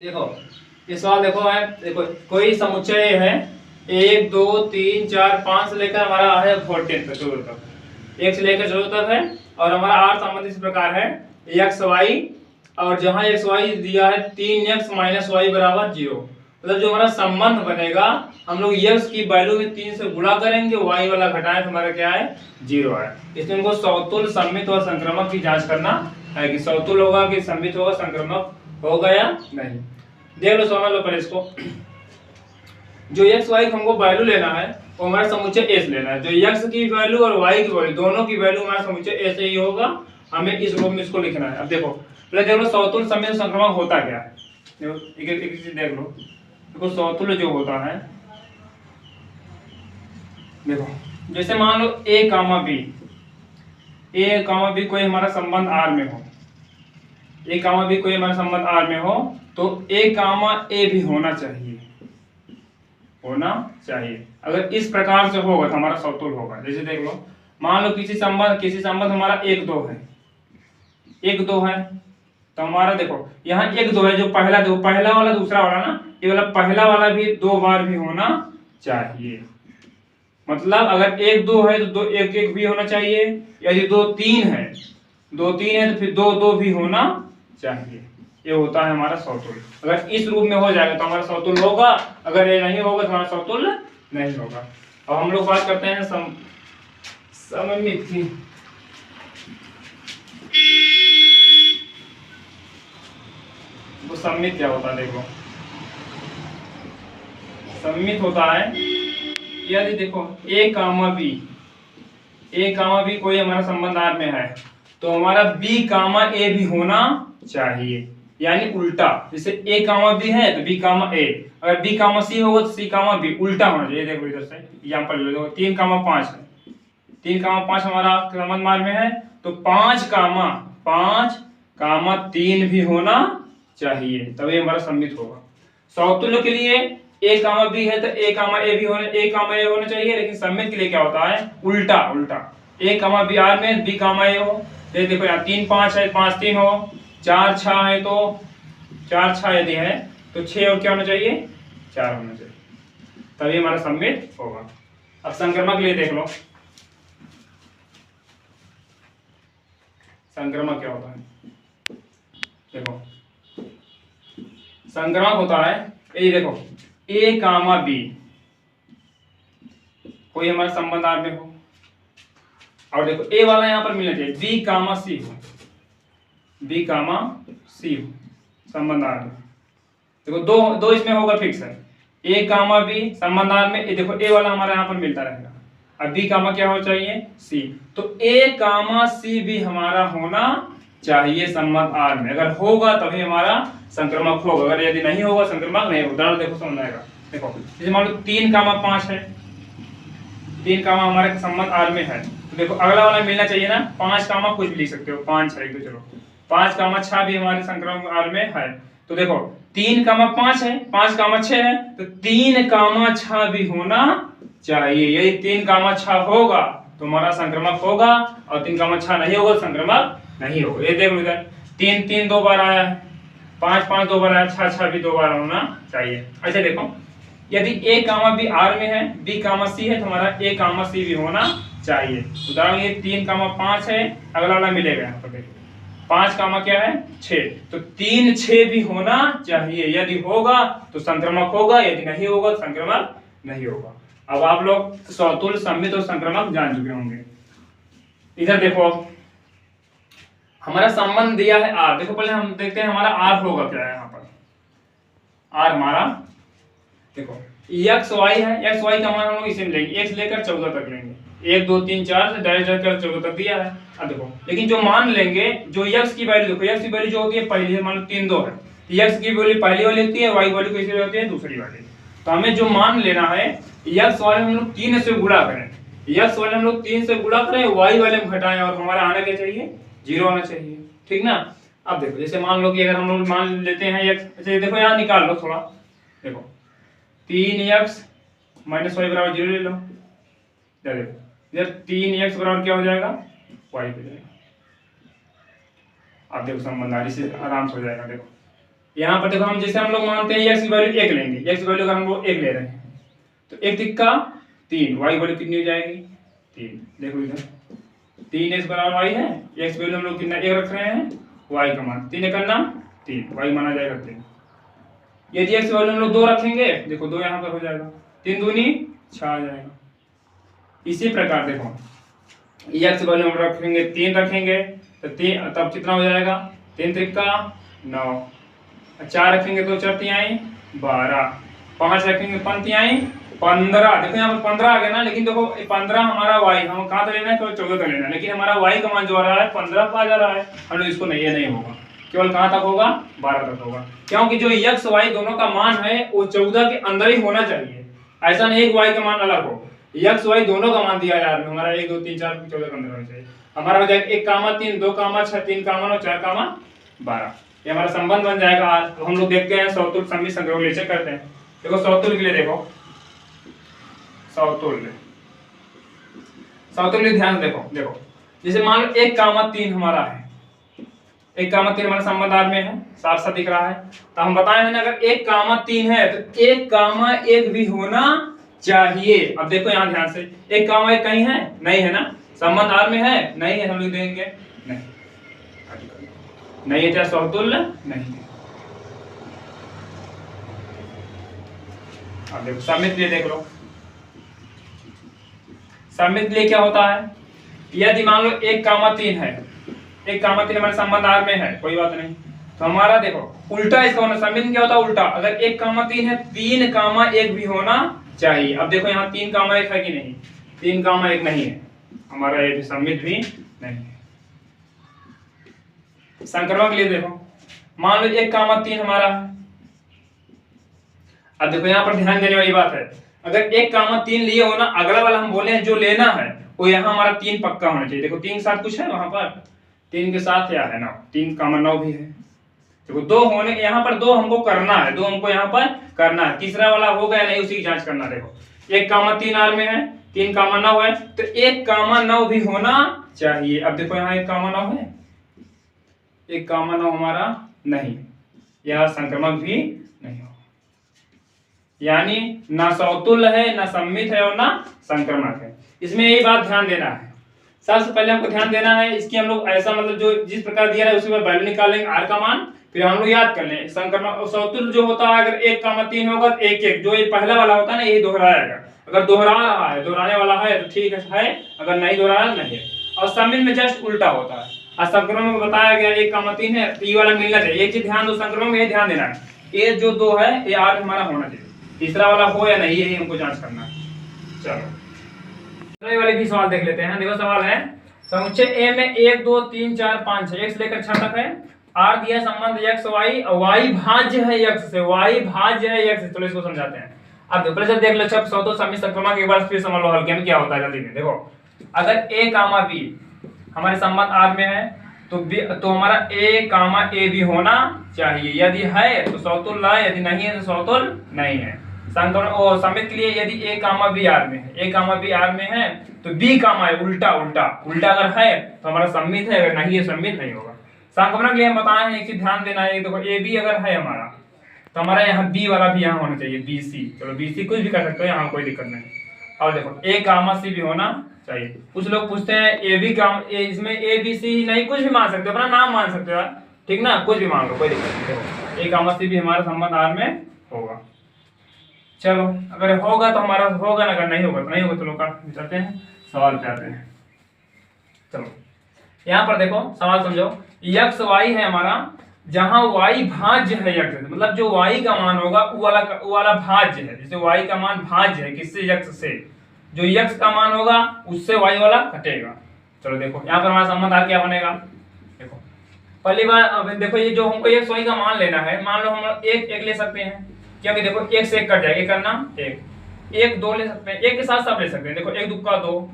देखो ये सवाल देखो है। देखो कोई समुच्चय है 1 2 3 4 5 से लेकर हमारा है 14 तक 14 तक 1 से लेकर 14 तक है। और हमारा आर संबंध इस प्रकार है एक्स वाई, और जहां एक्स वाई दिया है 3x माइनस वाई बराबर 0। मतलब जो हमारा संबंध बनेगा हम लोग x की वैल्यू में 3 से गुणा करेंगे, y वाला घटाएं तो हमारा क्या है 0 है। इसमें हमको सौतुल्य सममित और संक्रामक की जांच करना है कि सौतुल्य होगा कि सममित होगा, संक्रामक होगा या नहीं। देख लो, समझ लो पहले इसको। जो एक्स वाई को हमको वैल्यू लेना है वो हमारा समुच्चय एस लेना है। जो एक्स की वैल्यू और वाई की वैल्यू दोनों की वैल्यू हमारा समुच्चय एस ही होगा। हमें इस रूप में इसको लिखना है। अब देखो पहले देख लो सौतुल्य सममित और संक्रामक होता क्या है। देखो एक चीज देख लो। देखो सौतुल्य जो होता है, देखो जैसे मान लो ए कामा बी कोई हमारा संबंध आर में हो, ए कामा बी कोई हमारा संबंध आर में हो तो ए कामा ए भी होना चाहिए अगर इस प्रकार से होगा तो हमारा सौतुल्य होगा। जैसे देख लो, मान लो किसी संबंध हमारा 1 2 है, 1 2 है तो हमारा देखो यहाँ 1 2 है। जो पहला वाला दूसरा वाला ना, ये वाला पहला वाला भी 2 बार भी होना चाहिए। मतलब अगर 1 2 है तो 2 1 1 भी होना चाहिए। यदि 2 3 है तो फिर 2 2 भी होना चाहिए। ये होता है हमारा सौतुल्य। अगर इस रूप में हो जाएगा तो हमारा सौतुल्य होगा, अगर ये नहीं होगा तो हमारा सौतुल्य नहीं होगा। अब हम लोग बात करते हैं सममित की। तो सममित क्या होता है, देखो सममित होता है यदि देखो ए कामा बी कोई हमारा संबंध आर में है तो हमारा बी कामा ए भी होना चाहिए। यानी उल्टा, जैसे ए कामा बी है तो बी कामा ए, अगर बी कामा सी होगा तो सी कामा बी, उल्टा होना चाहिए। देखो इधर से एग्जांपल ले लो, 3 कामा 5 है, 3 कामा 5 हमारा संबंध मार में है तो 5 कामा 3 भी होना चाहिए, तभी हमारा सममित होगा। सौतुल्य के लिए ए कामा बी है तो ए कामा ए होना चाहिए, लेकिन सममित के लिए क्या होता है उल्टा। ए कामा बी आर में बी कामा ए हो। देखो यहाँ 3 5 है, 5 3 हो, 4 6 है तो 4 6 यदि है तो 6 और क्या होना चाहिए 4 होना चाहिए, तभी हमारा सममित होगा। अब संक्रामक के लिए देख लो, संक्रामक क्या होता है। देखो संक्रामक होता है ये, देखो ए कामा बी कोई हमारा संबंध आर में हो, और देखो ए वाला यहां पर मिलना चाहिए बी कामा सी हो, संबंध आर में। देखो दो इसमें होगा फिक्स है, ए कामा बी संबंध आर में। देखो ए वाला हमारा यहां पर मिलता रहेगा। अब बी कामा क्या होना चाहिए सी, तो ए कामा सी भी हमारा होना चाहिए संबंध आर में। अगर होगा तभी हमारा संक्रामक होगा, अगर यदि नहीं होगा संक्रामक नहीं होगा। देखो समझ आएगा। देखो जैसे मान लो 3 कामा 5 है, 3 कामा हमारे संबंध आर में है तो देखो अगला वाला मिलना चाहिए ना, 5 कामा कुछ भी लिख सकते हो, 5 6 तो चलो 5 कामा 6 भी हमारे संक्रामक आर में है। तो देखो 3 कामा 5 है, 5 कामा 6 है तो 3 कामा 6 भी होना चाहिए। यदि 3 कामा 6 होगा तो हमारा संक्रामक होगा, और 3 कामा 6 नहीं होगा संक्रामक नहीं होगा। ये देख लो इधर 3 3 2 बार आया है, 5 5 2 बार आया, 6 6 भी 2 बार होना चाहिए। अच्छा देखो यदि ए कामा बी आर में है, बी कामा सी है तो हमारा ए कामा सी भी होना चाहिए। उदाहरण ये 3 कामा 5 है, अगला वाला मिलेगा यहाँ पर देखो 5 कामा क्या है 6, तो 3 6 भी होना चाहिए। यदि होगा तो संक्रामक होगा, यदि नहीं होगा तो संक्रामक नहीं होगा। अब आप लोग सौतुल्य सममित और संक्रामक जान चुके होंगे। इधर देखो हमारा संबंध दिया है आर। देखो पहले हम देखते हैं हमारा आर होगा क्या है। यहाँ पर आर हमारा देखो एक्स वाई है, एक्स वाई का मान हम लोग इसे लेंगे, एक से लेकर 14 तक लेंगे, 1 2 3 4 से डायरेक्ट कर 14 तक दिया है। अब देखो लेकिन जो मान लेंगे, जो एक्स की वैल्यू, देखो एक्स की वैल्यू जो होती है पहली है, मान लो 3 2 है, एक्स की वैल्यू पहली वाली होती है, वाई वैल्यू कैसी होती है दूसरी वाली। तो हमें जो मान लेना है एक्स वाले हम लोग 3 से गुणा करें, एक्स वाले हम लोग 3 से गुणा करें, वाई वाले में घटाएं, और हमारा आना क्या चाहिए 0 आना चाहिए, ठीक ना। अब देखो जैसे मान लो कि अगर हम लोग मान लेते हैं एक्स, जैसे देखो यहाँ निकाल लो थोड़ा, देखो 3x माइनस वाई बराबर 0 ले लो, इधर 3x बराबर क्या हो जाएगा y हो जाएगा। अब देखो संबंध आर से आराम से हो जाएगा। देखो यहाँ पर देखो हम जैसे हम लोग मानते हैं x की वैल्यू 1 लेंगे, x की वैल्यू अगर हम लोग 1 ले रहे हैं तो 1 तिक्का 3, y वैल्यू कितनी हो जाएगी 3। देखो इधर 3x बराबर y है, x वैल्यू हम लोग कितना 1 रख रहे हैं, y का मान 3 का नाम 3, y माना जाएगा 3। यदि x वैल्यू हम लोग 2 रखेंगे, देखो 2 यहाँ पर हो जाएगा, 3 दूनी 6 आ जाएगा। इसी प्रकार देखो x वैल्यू हम रखेंगे 3 रखेंगे तो 3 तब कितना हो जाएगा 3 त्रिका 9, 4 रखेंगे तो 4 तिहाई 12, 5 रखेंगे 5 तिहाई 15। देखो यहाँ पर 15 आ गया ना, लेकिन देखो 15 हमारा y हम कहाँ तक लेना है, केवल 14 तक लेना है, लेकिन हमारा y का मान जो आ रहा है 15 पर आ जा रहा है, हम लोग इसको नहीं, ये नहीं होगा, केवल कहाँ तक होगा 12 तक होगा, क्योंकि जो x y दोनों का मान है वो 14 के अंदर ही होना चाहिए। ऐसा नहीं कि y का मान अलग हो, x y दोनों का मान दिया यार हमारा 1 2 3 4 14 के अंदर होना चाहिए। हमारा हो जाएगा 1, 3, 2, 6, 3, 9, 4, 12, ये हमारा संबंध बन जाएगा। आज तो हम लोग देखते हैं सौतुल्य सम्मिश्र संग्रह ले चेक करते हैं। देखो सौतुल्य के लिए देखो, सौतुल्य ध्यान देखो, जैसे मान लो 1, 3 हमारा है, 1, 3 हमारा संबंध आर में है, साफ साफ दिख रहा है, तो हम बताए हैं ना अगर 1, 3 है तो 1, 1 भी होना चाहिए। अब देखो यहाँ ध्यान से 1, 1 कहीं है नहीं है ना, संबंध आर में है नहीं है, हम लोग देंगे नहीं है, चाहे सौतुल्य नहीं है। अब देखो सम्मित लिए देख लो, सम्मित लिए क्या होता है, यदि मान लो 1, 3 है, 1, 3 हमारे संबंध आर में है, कोई बात नहीं, तो हमारा देखो उल्टा इसका होना, सम्मित क्या होता है उल्टा, अगर 1, 3 है 3, 1 भी होना चाहिए। अब देखो यहाँ 3, 1 है कि नहीं, 3, 1 नहीं है, हमारा ये सम्मित भी नहीं है। संक्रमण के लिए देखो मान लो 1, 3 हमारा है, अब देखो यहाँ पर ध्यान देने वाली बात है, अगर 1, 3 लिए हो ना, अगला वाला हम बोले हैं जो लेना है वो यहाँ हमारा 3 पक्का होना चाहिए। देखो 3 के साथ कुछ है वहां पर, 3 के साथ क्या है 9, 3, 9 भी है। देखो 2 होने, यहाँ पर 2 हमको करना है, 2 हमको यहाँ पर करना है, तीसरा वाला होगा या नहीं उसी की जांच करना। देखो 1, 3 आर में है, 3, 9 है, तो 1, 9 भी होना चाहिए। अब देखो यहाँ 1, 9 है, 1, 9 हमारा नहीं, यह संक्रमक भी नहीं हो, यानी ना सौतुल्य है, ना सम्मित है और ना संक्रमक है। इसमें यही बात ध्यान देना है, सबसे पहले हमको ध्यान देना है इसकी हम लोग ऐसा मतलब जो जिस प्रकार दिया है उसी पर वैल्यू निकालेंगे आर का मान, फिर हम लोग याद कर लें संक्रमक और सौतुल्य जो होता है, अगर 1, 3 होगा तो 1, जो ये पहला वाला होता है ना यही दोहराएगा, अगर दोहरा रहा है दोहराने वाला है तो ठीक है, अगर नहीं दोहरा रहा नहीं है। और सम्मित में जस्ट उल्टा होता है, और संक्रमण में बताया गया 1, 3 है तो ये वाला मिलना चाहिए। एक चीज ध्यान दो, संक्रमण में ये ध्यान देना है, ये जो 2 है ये आर हमारा होना चाहिए, तीसरा वाला हो या नहीं यही हमको जांच करना है। चलो अगले वाले भी सवाल देख लेते हैं। देखो सवाल है समुच्चय ए में 1, 2, 3, 4, 5, 6 x लेकर 6 तक है, आर दिया संबंध x y, y भाज्य है x से, y भाज्य है x से। चलो इसको समझाते हैं। अब देखो पहले देख लो सब सौतुल्य सम्मिश्र संक्रमण के बाद फिर समझ लो हल्के में क्या होता है जल्दी में। देखो अगर a, b हमारे संबंध आर में है तो हमारा a, b होना चाहिए, यदि है तो सौतुल्य है, यदि नहीं है तो सौतुल्य नहीं है। संक्रमण और सम्मित के लिए यदि a, b आर में है, a, b आर में है तो b, उल्टा अगर है तो हमारा सम्मित है, अगर नहीं है सम्मित नहीं होगा। संक्रमण के लिए हम बताए हैं एक चीज ध्यान देना है, देखो a, b अगर है हमारा तो हमारा यहाँ b वाला भी यहाँ होना चाहिए, bc। चलो bc कुछ भी कर सकते हो, यहाँ कोई दिक्कत नहीं। और देखो a, c भी होना चाहिए। कुछ लोग पूछते हैं इसमें a, b, c नहीं, कुछ भी मान सकते हो, अपना नाम मान सकते हो, ठीक ना, कुछ भी मान लो कोई दिक्कत नहीं। देखो a, c भी हमारा संबंध आर में होगा। चलो अगर होगा तो हमारा होगा ना, अगर नहीं होगा तो नहीं होगा। चलो चलते हैं सवाल पे आते हैं। चलो यहाँ पर देखो सवाल समझो, x y है हमारा, जहां y भाज्य है x से, मतलब जो y का मान होगा वो वाला भाज्य है। जैसे y का मान भाज्य है किससे, x से, जो x का मान होगा उससे y वाला घटेगा। चलो देखो यहाँ पर हमारा संबंध आर क्या बनेगा। देखो पहली बार देखो ये जो हमको x y का मान लेना है, मान लो हम 1 ले सकते हैं, क्योंकि देखो 1 से 1 कट जाएगा, करना 1, 2 ले सकते हैं, 1 के साथ सब ले सकते हैं। देखो 1 दुक्का 2,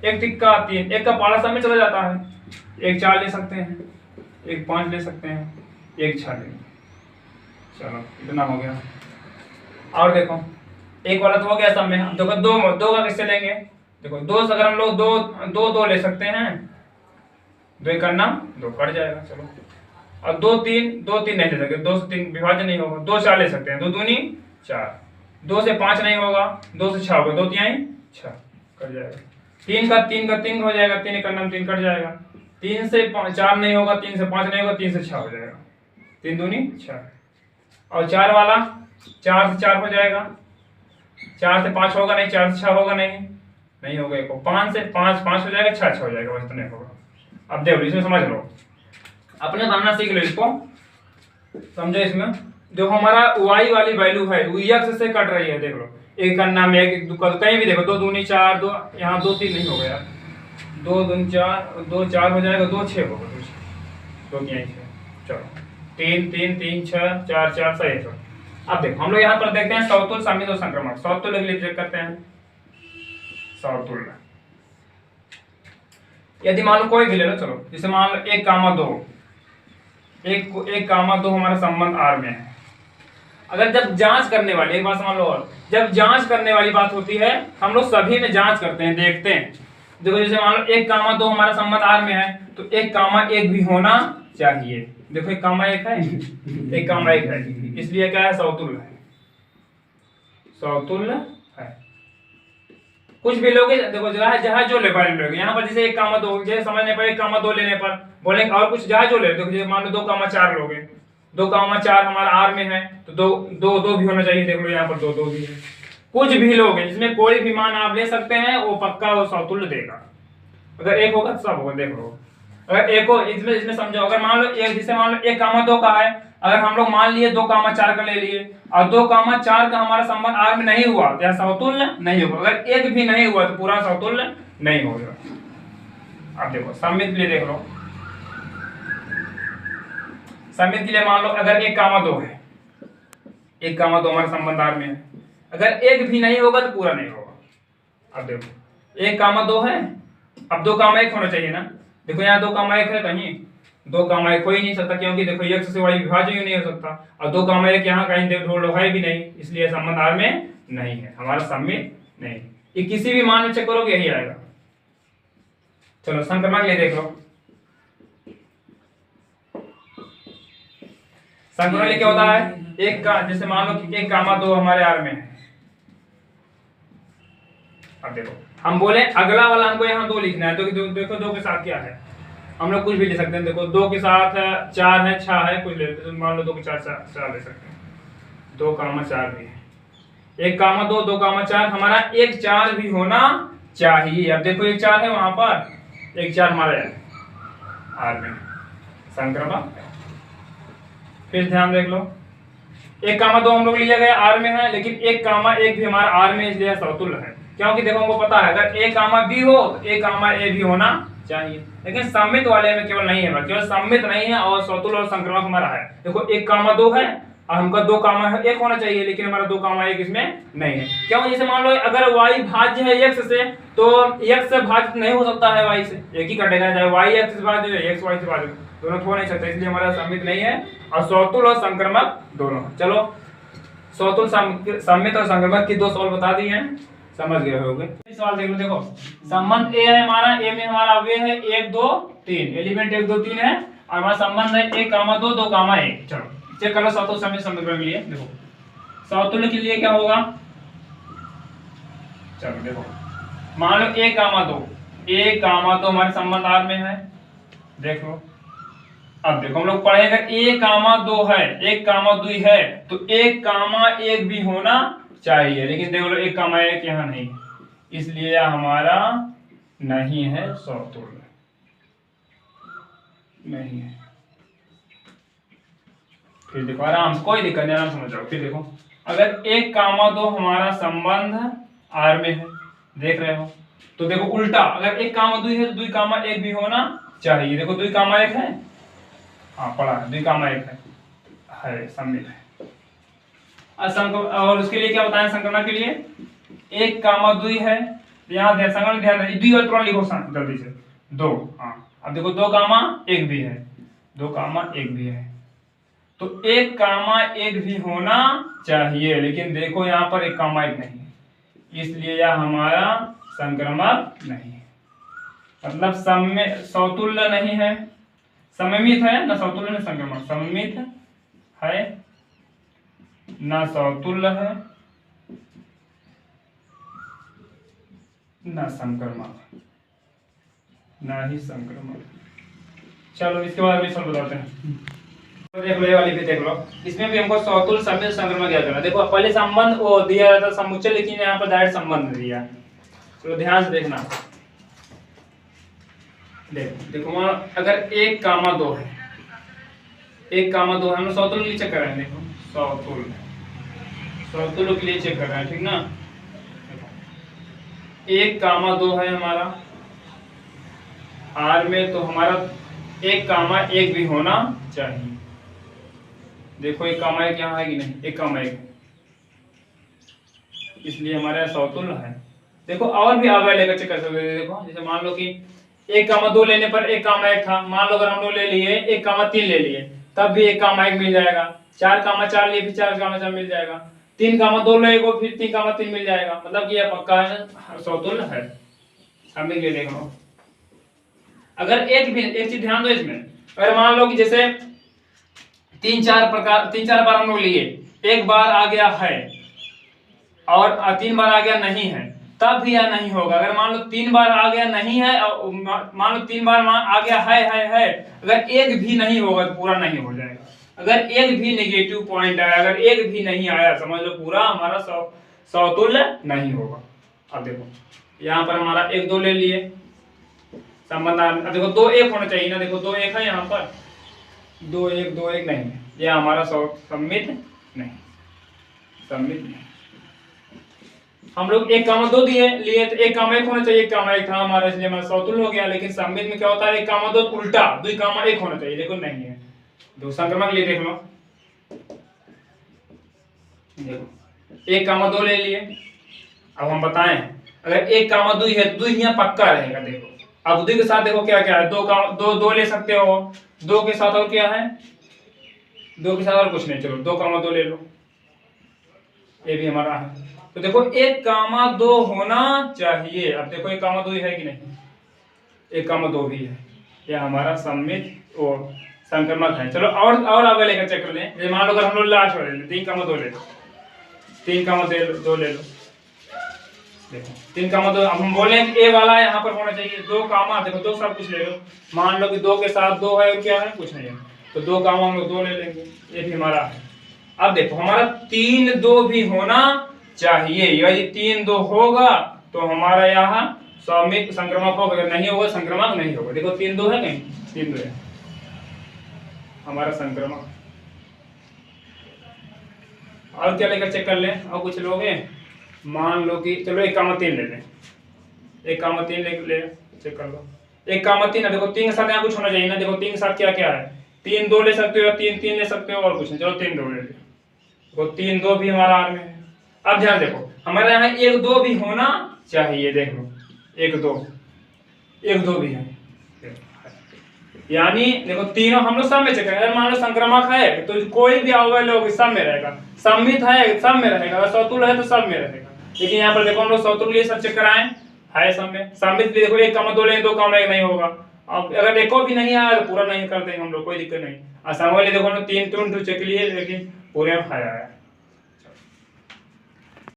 1 तिक्का 3, 1 का पारा सब में चला जाता है, 1 4 ले सकते हैं, 1 5 ले सकते हैं, 1 6 ले। चलो इतना हो गया। और देखो 1 वाला तो हो गया सब में। देखो 2 का किससे लेंगे, देखो 2 से अगर हम लोग 2 ले सकते हैं, 2 करना 2 कट जाएगा। चलो और 2 3 नहीं ले सकते, 2 से 3 विभाजन नहीं होगा, 2 4 ले सकते हैं, 2 दूनी 4, 2 से 5 नहीं होगा, 2 से 6 होगा, 2 तिहाई 6 कट जाएगा, 3 का 3 हो जाएगा, 3 एक नाम 3 कट जाएगा, 3 से 4 नहीं होगा, 3 से 5 नहीं होगा, 3 से 6 हो जाएगा, 3 दूनी 6, और 4 वाला 4 से 4 हो जाएगा, 4 से 5 होगा नहीं, 4 से 6 होगा नहीं होगा, 5 से 5 हो जाएगा, 6 हो जाएगा, बस इतना होगा। अब देखो इसमें समझ लो, अपने बनना सीख लो, इसको समझो। इसमें जो हमारा y वाली वैल्यू है वो x से कट रही है, देख लो, एक अन्ना में एक कहीं भी देखो, 2 दूनी 4, 2 यहाँ 2 3 नहीं होगा यार, 2 दूनी 4, 2 4 हो जाएगा, 2 6 होगा, 2 यहीं से, चलो 3 3 3 6 4 4 सही है। अब देखो हम लोग यहाँ पर देखते हैं समतुल्य, समित और संक्रमण। समतुल्य के लिए चेक करते हैं, समतुल्य यदि मान लो कोई भी ले लो, चलो जैसे मान लो 1 कामा 2, 1 कामा 2 हमारा संबंध R में है। अगर जब जांच करने वाली, एक बात समझ लो, और जब जांच करने वाली बात होती है, हम लोग सभी में जांच करते हैं, देखते हैं। देखो जैसे मान लो 1 कामा 2 हमारा संबंध R में है, तो 1 कामा 1 भी होना चाहिए। देखो 1 कामा 1 है, 1 कामा 1 है, इसलिए क्या है, समतुल्य है, समतुल्य है। कुछ भी लोग देखो जहां जो ले लोगे, यहाँ पर जैसे 1 कामा 2, जैसे समझने पर 1 कामा 2 लेने पर बोले, और कुछ जहां जो ले, देखो जैसे मान लो 2 कामा 4 लोगे, 2 कामा 4 हमारा R में है, तो 2 भी होना चाहिए। देख लो यहाँ पर 2 भी है। कुछ भी लोग हैं जिसमें कोई भी मान आप ले सकते हैं, वो पक्का वो समतुल्य देगा। अगर 1 होगा सब होगा, देख लो। अगर 1 हो, इसमें समझो, अगर मान लो 1, जैसे मान लो 1 कामा 2 का है, अगर हम लोग मान लिए 2 कामा 4 का ले लिए, और 2 कामा 4 का हमारा संबंध R में नहीं हुआ, तो यह समतुल्य नहीं होगा। अगर 1 भी नहीं हुआ तो पूरा समतुल्य नहीं होगा। अब देखो सममित के लिए देख लो, सममित के लिए मान लो अगर 1 कामा 2 है, 1 कामा 2 हमारा संबंध R में है, अगर 1 भी नहीं होगा तो पूरा नहीं होगा। अब देखो 1 कामा 2 है, अब 2 कामा 1 होना चाहिए ना। देखो यहाँ 2 कामा 1 है, कहीं 2 कामा 1 हो ही नहीं सकता, क्योंकि देखो x से y विभाज्य ही नहीं हो सकता, और 2 कामा 1 यहाँ कहीं देखो लो है भी नहीं, इसलिए संबंध R में नहीं है, हमारा सममित नहीं। ये किसी भी मान में चेक करोगे यही आएगा। चलो संक्रमण के लिए देख लो, संक्रमण क्या होता है, एक का जैसे मान लो कि 1 कामा 2 हमारे R में है। अब देखो हम बोले अगला वाला हमको यहाँ 2 लिखना है, तो देखो 2 के साथ क्या है, हम लोग कुछ भी ले सकते हैं। देखो 2 के साथ 4 है, 6 है, कुछ ले, मान लो 2 के 4 ले सकते हैं, 2 कामा 4 भी है, 1 कामा 2, 2 कामा 4, हमारा 1 4 भी होना चाहिए। अब देखो 1 4 है वहां पर, 1 4 हमारा R में संक्रमण। फिर ध्यान देख लो, 1 कामा 2 हम लोग लिया गया R में है, लेकिन 1 कामा 1 भी हमारा R में, इसलिए समतुल्य है। क्योंकि देखो हमको पता है अगर 1 कामा B हो तो 1 कामा A भी होना चाहिए, लेकिन सममित वाले में केवल नहीं है, केवल सममित नहीं है, और समतुल्य और संक्रमण हमारा है। देखो 1 कामा 2 है, और हमका 2 कामा 1 होना चाहिए, लेकिन हमारा 2 कामा 1 इसमें नहीं है। क्यों, जैसे मान लो अगर y भाज्य है x से, तो x से भाज्य नहीं हो सकता है y से, एक ही कटेगा, चाहे y x से भाज्य है, x y से भाज्य, दोनों तो हो नहीं सकते, इसलिए हमारा सममित नहीं है, और समतुल्य और संक्रमण दोनों। चलो समतुल्य सममित और संक्रमण की 2 सवाल बता दिए हैं, समझ गए होंगे। सवाल देख लो, देखो संबंध A है हमारा, A में हमारा अवयव है 1 2 3, एलिमेंट 1 2 3 है, और हमारा संबंध है 1 कामा 2 2 कामा 1। चलो चेक कर लो समतुल्य समित संक्रमण के लिए। देखो समतुल्य के लिए क्या होगा, चलो देखो मान लो 1 कामा 2, 1 कामा 2 हमारे संबंध R में है, देख लो। अब देखो हम लोग पढ़ेगा 1 कामा 2 है, 1 कामा 2 है, तो 1 कामा 1 भी होना चाहिए, लेकिन देख लो 1 कामा 1 यहाँ नहीं, इसलिए हमारा नहीं है, समतुल्य नहीं है। फिर देखो आराम से, कोई दिक्कत नहीं, आराम समझ जाओ। फिर देखो अगर 1 कामा 2 हमारा संबंध R में है, देख रहे हो, तो देखो उल्टा, अगर 1 कामा 2 है तो 2 कामा 1 भी होना चाहिए। देखो 2 कामा 1 है, हाँ पढ़ा है, 2 कामा 1 है सममित है। और उसके लिए क्या बताएं, संक्रमण के लिए 1 कामा 2 है, यहाँ संक्रमण ध्यान दें, 2 और तुरंत लिखो जल्दी से 2। हाँ अब देखो 2 कामा 1 भी है, 2 कामा 1 भी है, तो 1 कामा 1 भी होना चाहिए, लेकिन देखो यहाँ पर 1 कामा 1 नहीं है, इसलिए यह हमारा संक्रमण नहीं है, मतलब समतुल्य नहीं है, सममित है ना समतुल्य ना संक्रमण, सममित है ना समतुल्य है ना संक्रमण, ना ही संक्रमण। चलो इसके बाद रिजल्ट बताते हैं। तो देख लो ये वाली भी देख लो, इसमें भी हमको समतुल्य सममित संक्रमण क्या करना है। देखो पहले संबंध वो दिया रहता समुच्चय, लेकिन यहाँ पर डायरेक्ट संबंध दिया। तो ध्यान से देखना, देखो अगर 1,2 है, 1,2 है, हम समतुल्य के लिए चेक कर रहे हैं। देखो समतुल्य के लिए चेक कर रहे हैं, ठीक ना। 1,2 है हमारा आर में, तो हमारा 1,1 भी होना चाहिए। देखो 1,1 यहाँ है कि नहीं, 1,1, इसलिए हमारे समतुल्य है। देखो और भी आगे लेकर चेक कर सकते हैं। देखो जैसे मान लो कि 1,2 लेने पर 1,1 था, मान लो अगर हम लोग ले लिए 1,3 ले लिए, तब भी 1,1 मिल जाएगा। 4,4 लिए फिर 4,4 मिल जाएगा। 3,2 लेगा फिर 3,3 मिल जाएगा। मतलब कि यह पक्का है, समतुल्य है। अब ये देख लो, अगर एक चीज ध्यान दो इसमें, अगर मान लो कि जैसे 3-4 बार हम लोग लिए, एक बार आ गया है और 3 बार आ गया नहीं है, तब भी यह नहीं होगा। अगर मान लो 3 बार आ गया नहीं है और मान लो 3 बार आ गया है, अगर एक भी नहीं होगा तो पूरा नहीं हो जाएगा। अगर एक भी नेगेटिव पॉइंट आया, अगर एक भी नहीं आया, समझ लो पूरा हमारा समतुल्य नहीं होगा। अब देखो यहाँ पर हमारा 1-2 ले लिए संबंध, देखो 2-1 होना चाहिए ना। देखो 2-1 है यहाँ पर, 2-1 नहीं है, यह हमारा सममित नहीं, सममित नहीं। हम लोग 1,2 लिए तो 1,1 होना चाहिए, 1,1 था हमारा, इसलिए हमारा समतुल्य हो गया। लेकिन सममित में क्या होता है, 1,2 उल्टा 2,1 होना चाहिए, लेकिन नहीं है। दो संक्रमण के लिए देख लो, देखो 1,2 ले लिए। अब हम बताएं अगर 1,2 है तो 2 यहाँ पक्का रहेगा। देखो अब 2 के साथ देखो क्या क्या है, 2 ले सकते हो, 2 के साथ और क्या है, 2 के साथ और कुछ नहीं। चलो 2,2 ले लो, ये भी हमारा है। तो देखो 1,2 होना चाहिए। अब देखो 1,2 है कि नहीं, 1,2 भी है, यह हमारा सममित और संक्रमक है। चलो और आगे लेकर चेक कर लें। जैसे मान लो अगर हम लोग लास्ट वाले 3,2 ले लो, 3,2 ले लो। देखो 3,2, अब हम बोले कि ए वाला यहाँ पर होना चाहिए। 2 कामा, देखो 2 सब कुछ ले लो। मान लो कि 2 के साथ 2 है और क्या है, कुछ नहीं है, तो 2 कामा हम लोग 2 ले लेंगे, ये भी हमारा है। अब देखो हमारा 3-2 भी होना चाहिए। यदि 3-2 होगा तो हमारा यहाँ सममित संक्रमक होगा, अगर नहीं होगा संक्रमक नहीं होगा। देखो 3-2 है कहीं, 3-2 है हमारा संक्रमक। और क्या लेकर चेक कर लें, और कुछ लोगे। मान लो कि चलो 1,3 ले लें, 1,3 ले चेक कर लो। 1,3 है, देखो 3 के साथ यहाँ कुछ होना चाहिए ना। देखो 3 के साथ क्या क्या है, 3-2 ले सकते हो, 3-3 ले सकते हो, और कुछ नहीं। चलो 3-2 ले लो, देखो 3-2 भी हमारा आर में है। अब ध्यान देखो हमारे यहाँ 1-2 भी होना चाहिए। देख लो 1-2 भी है, यानी देखो तीनों हम लोग सब में चेक करें। मान लो संक्रमक है तो कोई भी अवयव लोग सब में रहेगा, सममित है सब में रहेगा, अगर समतुल्य है तो सब में रहेगा। लेकिन यहाँ पर देखो हम लोग समतुल्य सब चेक कराएं, है सब में। सममित भी देखो 1,2 लें, 2,1 नहीं होगा। अब अगर एको भी नहीं आया तो पूरा नहीं कर देंगे हम लोग, कोई दिक्कत नहीं। असम वाले देखो 3-2 चेक लिए, लेकिन पूरे में आया है।